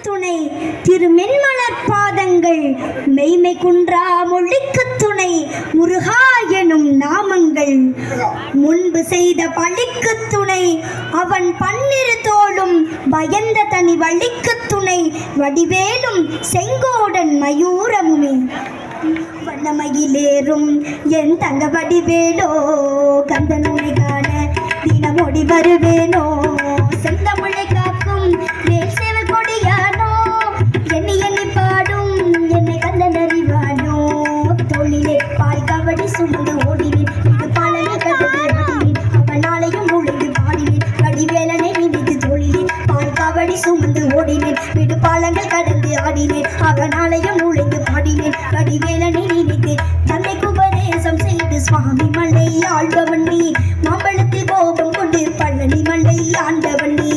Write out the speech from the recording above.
துணை திருமென்மலர் பாதங்கள் மெய்மை குன்றா மொழிக்கு துணை முருகா எனும் நாமங்கள் முன்பு செய்த பழிக்கு துணை அவன் பன்னிரு தோளும் பயந்த தனி வழிக்கு துணை வடிவேலும் செங்கோடன் மயூரமுமே வண்ணமயிலேறும் என் தங்க வடிவேலோ கந்தனுனை காண தினமொடி வருவேனோ செந்தமிழை காக்கும் மேல் சேவல் கொடியானோ எண்ணி எண்ணி பாடும் என்னை கந்தன் அறிவானோ தொழிலே பாய் கபடி சுமந்து ஓடினேன் இது பாலனை கதவை ஓடினேன் அவனாலையும் நுழைந்து பாடினேன் வடிவேலனை நினைத்து தொழிலேன் பாய் கபடி சுமந்து ஓடினேன் விடு பாலங்கள் கடந்து ஆடினேன் அவனாலையும் நுழைந்து பாடினேன் வடிவேலனை நினைத்து தந்தைக்கு உபதேசம் செய்து சுவாமி மலை ஆழ்பவன் நீ மாம்பழத்தில் கோபம் கொண்டு பழனி மலை ஆண்டவன் நீ